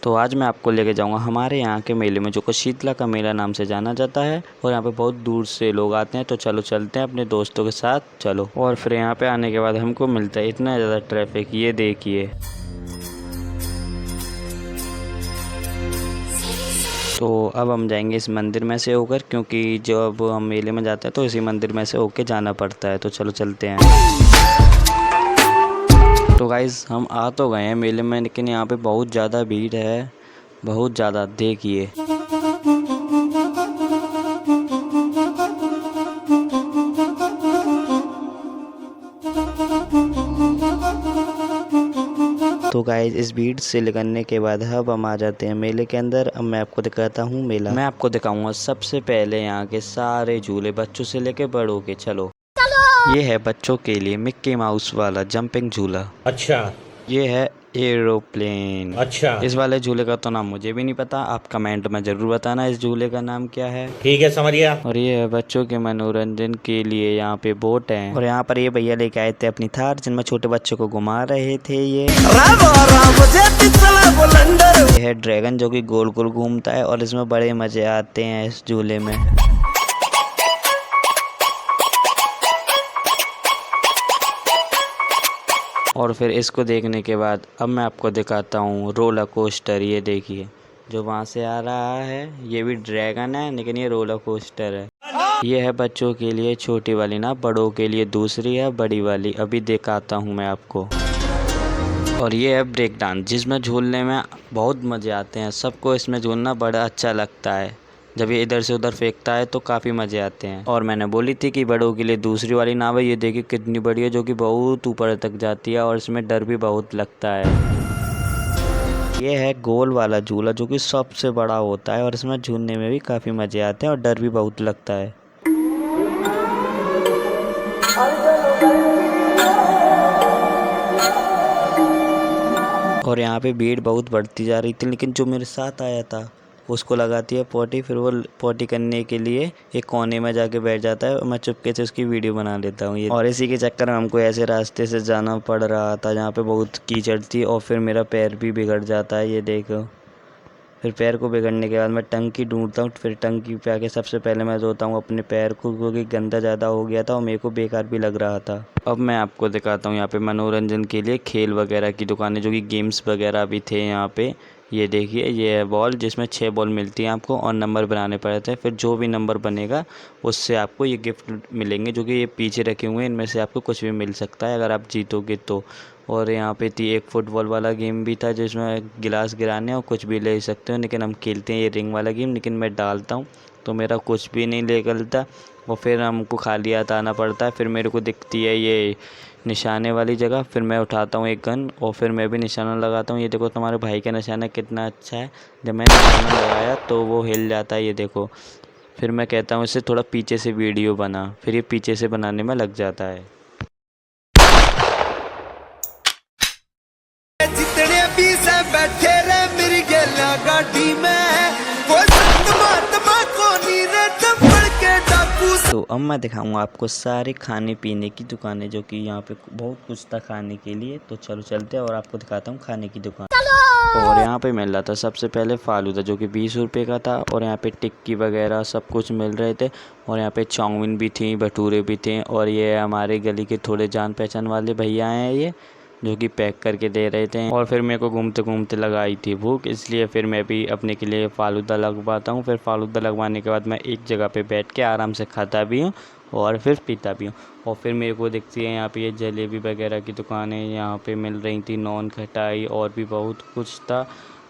तो आज मैं आपको लेके जाऊंगा हमारे यहाँ के मेले में, जो कि शीतला का मेला नाम से जाना जाता है। और यहाँ पे बहुत दूर से लोग आते हैं। तो चलो चलते हैं अपने दोस्तों के साथ, चलो। और फिर यहाँ पे आने के बाद हमको मिलता है इतना ज़्यादा ट्रैफिक, ये देखिए। तो अब हम जाएंगे इस मंदिर में से होकर, क्योंकि जब हम मेले में जाते हैं तो इसी मंदिर में से होके जाना पड़ता है। तो चलो चलते हैं। तो गाइज़ हम आ तो गए हैं मेले में, लेकिन यहाँ पे बहुत ज़्यादा भीड़ है, बहुत ज़्यादा, देखिए। तो गाइज इस भीड़ से निकलने के बाद अब हम आ जाते हैं मेले के अंदर। अब मैं आपको दिखाता हूँ मेला। मैं आपको दिखाऊंगा सबसे पहले यहाँ के सारे झूले, बच्चों से लेके बड़ों के। चलो। ये है बच्चों के लिए मिक्की माउस वाला जंपिंग झूला। अच्छा। ये है एरोप्लेन। अच्छा। इस वाले झूले का तो नाम मुझे भी नहीं पता, आप कमेंट में जरूर बताना इस झूले का नाम क्या है। ठीक है, समझ गया। और ये है बच्चों के मनोरंजन के लिए यहाँ पे बोट है। और यहाँ पर ये भैया लेके आए थे अपनी थार, जिनमें छोटे बच्चों को घुमा रहे थे। ये है ड्रैगन, जो कि गोल गोल घूमता है और इसमें बड़े मजे आते हैं इस झूले में। और फिर इसको देखने के बाद अब मैं आपको दिखाता हूँ रोलर कोस्टर। ये देखिए जो वहाँ से आ रहा है, ये भी ड्रैगन है, लेकिन ये रोलर कोस्टर है। ये है बच्चों के लिए छोटी वाली ना, बड़ों के लिए दूसरी है बड़ी वाली, अभी दिखाता हूँ मैं आपको। और ये है ब्रेक डांस, जिसमें झूलने में बहुत मज़े आते हैं। सबको इसमें झूलना बड़ा अच्छा लगता है। जब ये इधर से उधर फेंकता है तो काफ़ी मज़े आते हैं। और मैंने बोली थी कि बड़ों के लिए दूसरी वाली नाव है, ये देखिए कितनी बड़ी है, जो कि बहुत ऊपर तक जाती है और इसमें डर भी बहुत लगता है। ये है गोल वाला झूला, जो कि सबसे बड़ा होता है और इसमें झूलने में भी काफ़ी मज़े आते हैं और डर भी बहुत लगता है। और यहाँ पे भीड़ बहुत बढ़ती जा रही थी, लेकिन जो मेरे साथ आया था उसको लगाती है पोटी, फिर वो पोटी करने के लिए एक कोने में जाके बैठ जाता है और मैं चुपके से उसकी वीडियो बना लेता हूँ। ये और इसी के चक्कर में हमको ऐसे रास्ते से जाना पड़ रहा था जहाँ पे बहुत कीचड़ थी, और फिर मेरा पैर भी बिगड़ जाता है, ये देखो। फिर पैर को बिगड़ने के बाद मैं टंकी ढूंढता हूँ, फिर टंकी पे आके सबसे पहले मैं धोता हूँ अपने पैर को, क्योंकि गंदा ज़्यादा हो गया था और मेरे को बेकार भी लग रहा था। अब मैं आपको दिखाता हूँ यहाँ पे मनोरंजन के लिए खेल वगैरह की दुकानें, जो कि गेम्स वगैरह भी थे यहाँ पे। ये देखिए, ये है बॉल, जिसमें 6 बॉल मिलती हैं आपको और नंबर बनाने पड़ते हैं। फिर जो भी नंबर बनेगा उससे आपको ये गिफ्ट मिलेंगे, जो कि ये पीछे रखे हुए हैं, इनमें से आपको कुछ भी मिल सकता है अगर आप जीतोगे तो। और यहाँ पे थी एक फुटबॉल वाला गेम भी था, जिसमें गिलास गिराने और कुछ भी ले सकते हो, लेकिन हम खेलते हैं ये रिंग वाला गेम, लेकिन मैं डालता हूँ तो मेरा कुछ भी नहीं निकलता और फिर हमको खाली हाथ आना पड़ता है। फिर मेरे को दिखती है ये निशाने वाली जगह, फिर मैं उठाता हूँ एक गन और फिर मैं भी निशाना लगाता हूँ। ये देखो तुम्हारे भाई का निशाना कितना अच्छा है, जब मैंने निशाना लगाया तो वो हिल जाता है, ये देखो। फिर मैं कहता हूँ इससे थोड़ा पीछे से वीडियो बना, फिर ये पीछे से बनाने में लग जाता है। जितने भी से बैठे रे मेरी गेला गाड़ी में, वो संत महात्मा को नीरे चंपड़ के डाकू। तो अब मैं दिखाऊंगा आपको सारे खाने पीने की दुकानें, जो कि यहाँ पे बहुत कुछ था खाने के लिए। तो चलो चलते हैं और आपको दिखाता हूँ खाने की दुकान। और यहाँ पे मिल रहा था सबसे पहले फालूदा, जो कि 20 रुपये का था। और यहाँ पे टिक्की वगैरह सब कुछ मिल रहे थे। और यहाँ पे चाउमीन भी थी, भटूरे भी थे। और ये हमारे गली के थोड़े जान पहचान वाले भैया हैं ये, जो कि पैक करके दे रहे थे। और फिर मेरे को घूमते घूमते लगाई थी भूख, इसलिए फिर मैं भी अपने के लिए फालूदा लगवाता हूँ। फिर फालूदा लगवाने के बाद मैं एक जगह पे बैठ के आराम से खाता भी हूँ और फिर पीता भी हूँ। और फिर मेरे को दिखती है यहाँ पे ये जलेबी वगैरह की दुकानें यहाँ पे मिल रही थी, नॉन खटाई और भी बहुत कुछ था।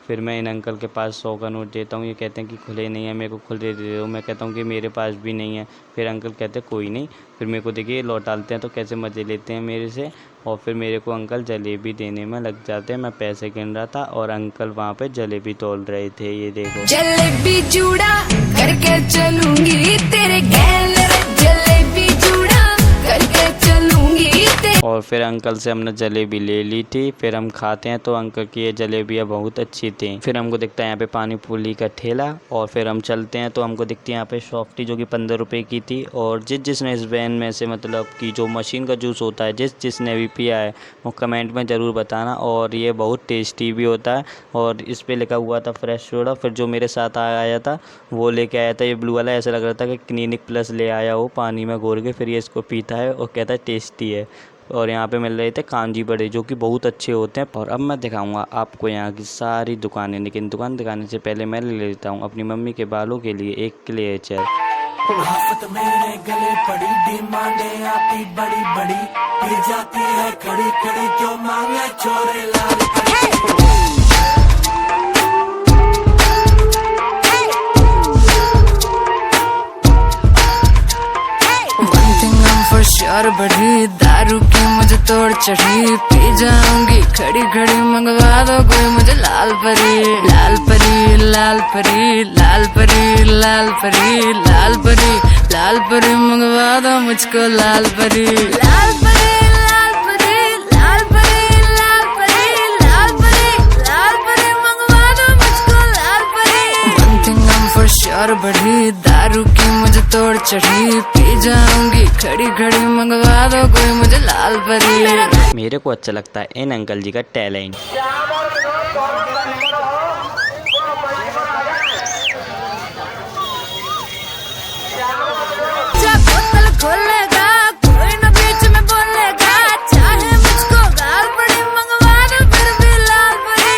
फिर मैं इन अंकल के पास 100 का नोट देता हूँ, ये कहते हैं कि खुले नहीं है, मेरे को खुले दे दो। मैं कहता हूँ कि मेरे पास भी नहीं है। फिर अंकल कहते हैं कोई नहीं। फिर मेरे को देखिए लौटाते हैं तो कैसे मज़े लेते हैं मेरे से। और फिर मेरे को अंकल जलेबी देने में लग जाते हैं। मैं पैसे गिन रहा था और अंकल वहाँ पे जलेबी तोल रहे थे, ये देखो। जलेबी जूड़ा करके चलूंगी तेरे गैल, जलेबी जूड़ा करके चलूंगी तेरे। और फिर अंकल से हमने जलेबी ले ली थी। फिर हम खाते हैं तो अंकल की ये जलेबियाँ बहुत अच्छी थी। फिर हमको दिखता है यहाँ पे पानी पूरी का ठेला और फिर हम चलते हैं तो हमको दिखती है यहाँ पे सॉफ्टी जो कि 15 रुपए की थी। और जिसने इस वैन में से मतलब कि जो मशीन का जूस होता है जिसने भी पिया है वो कमेंट में ज़रूर बताना। और ये बहुत टेस्टी भी होता है। और इस पे लिखा हुआ था फ्रेश सोडा। फिर जो मेरे साथ आया था वो लेके आया था ये ब्लू वाला, ऐसा लग रहा था कि क्लिनिक प्लस ले आया हो पानी में घोर के। फिर ये इसको पीता है और कहता है टेस्टी है। और यहाँ पे मिल रहे थे कांजी बड़े जो कि बहुत अच्छे होते हैं। और अब मैं दिखाऊंगा आपको यहाँ की सारी दुकानें, लेकिन दुकान दिखाने से पहले मैं ले लेता हूँ अपनी मम्मी के बालों के लिए एक क्लेचर। आफत मेरे गले पड़ी, डिमांडें आती बड़ी बड़ी, पी जाती है खड़ी खड़ी, जो मांगे छोरे लाल कड़ी। श्योर बढ़ी दारू की मुझे तोड़ चढ़ी, पी जाऊंगी खड़ी खड़ी, मंगवा दो कोई मुझे लाल परी। लाल परी लाल परी लाल परी लाल परी लाल परी लाल परी, मंगवा दो मुझको लाल परी। लाल परी लाल परी लाल परी लाल परी लाल परी लाल परी, मंगवा दो मुझको लाल परी। One thing I'm for sure बढ़ी दारू की मुझे तोड़ चढ़ी, पी जाऊंगी खड़ी खड़ी, मंगवा दो कोई मुझे लाल परी। मेरे को अच्छा लगता है इन अंकल जी का टैलेंट। बोतल खोलेगा कोई न बीच में बोलेगा, चाहे मुझको गाल पड़ी, मंगवा दो फिर भी लाल परी।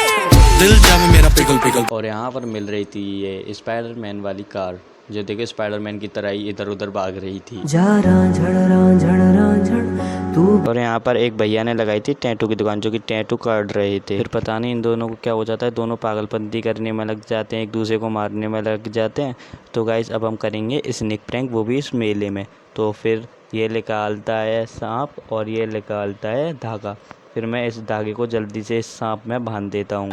दिल जामे मेरा पिघल पिघल। और यहाँ पर मिल रही थी ये स्पाइडरमैन वाली कार, जो देखिए स्पाइडरमैन की तरह ही इधर उधर भाग रही थी। और यहाँ पर एक भैया ने लगाई थी टैटू की दुकान, जो कि टैटू काट रहे थे। फिर पता नहीं इन दोनों को क्या हो जाता है, दोनों पागलपंती करने में लग जाते हैं, एक दूसरे को मारने में लग जाते हैं। तो गाइस अब हम करेंगे स्नेक प्रैंक, वो भी इस मेले में। तो फिर ये निकालता है सांप और ये निकालता है धागा। फिर मैं इस धागे को जल्दी से इस सांप में बांध देता हूँ।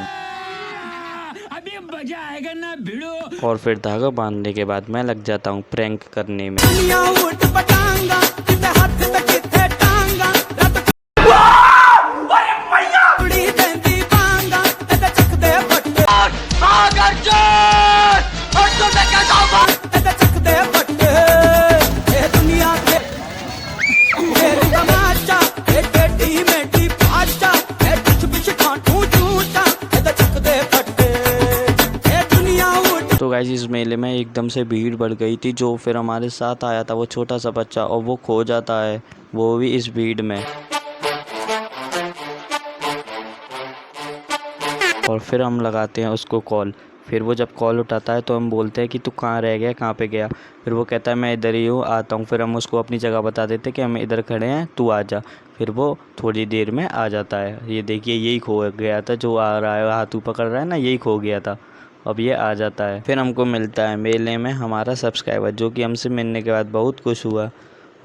मजा आएगा ना भिड़ो। और फिर धागा बांधने के बाद मैं लग जाता हूँ प्रैंक करने में। तो गाइस इस मेले में एकदम से भीड़ बढ़ गई थी। जो फिर हमारे साथ आया था वो छोटा सा बच्चा, और वो खो जाता है, वो भी इस भीड़ में। और फिर हम लगाते हैं उसको कॉल। फिर वो जब कॉल उठाता है तो हम बोलते हैं कि तू कहाँ रह गया, कहाँ पे गया। फिर वो कहता है मैं इधर ही हूँ, आता हूँ। फिर हम उसको अपनी जगह बता देते कि हम इधर खड़े हैं, तू आ जा। फिर वो थोड़ी देर में आ जाता है। ये देखिए यही खो गया था, जो आ रहा है हाथों पकड़ रहा है ना, यही खो गया था। अब ये आ जाता है। फिर हमको मिलता है मेले में हमारा सब्सक्राइबर, जो कि हमसे मिलने के बाद बहुत खुश हुआ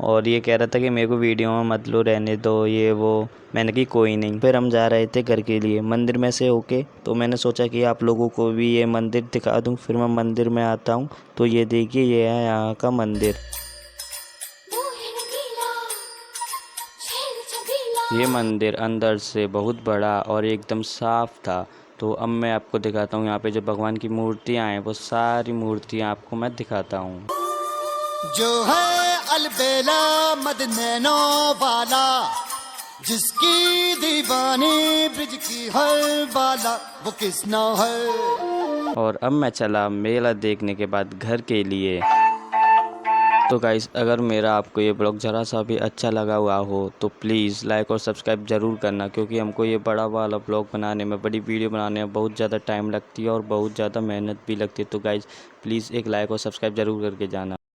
और ये कह रहा था कि मेरे को वीडियो में मत लो, रहने दो ये वो। मैंने कहा कोई नहीं। फिर हम जा रहे थे घर के लिए मंदिर में से होके, तो मैंने सोचा कि आप लोगों को भी ये मंदिर दिखा दूं। फिर मैं मंदिर में आता हूं तो ये देखिए ये है यहाँ का मंदिर। ये मंदिर अंदर से बहुत बड़ा और एकदम साफ था। तो अब मैं आपको दिखाता हूँ यहाँ पे जो भगवान की मूर्तियाँ हैं, वो सारी मूर्तियाँ आपको मैं दिखाता हूँ। जो है अलबेला मदनैनो वाला, जिसकी दीवानी ब्रिज की हर वाला, वो किसना है। और अब मैं चला मेला देखने के बाद घर के लिए। तो गाइस अगर मेरा आपको ये ब्लॉग ज़रा सा भी अच्छा लगा हुआ हो तो प्लीज़ लाइक और सब्सक्राइब ज़रूर करना, क्योंकि हमको ये बड़ा वाला ब्लॉग बनाने में, बड़ी वीडियो बनाने में बहुत ज़्यादा टाइम लगती है और बहुत ज़्यादा मेहनत भी लगती है। तो गाइस प्लीज़ एक लाइक और सब्सक्राइब ज़रूर करके जाना।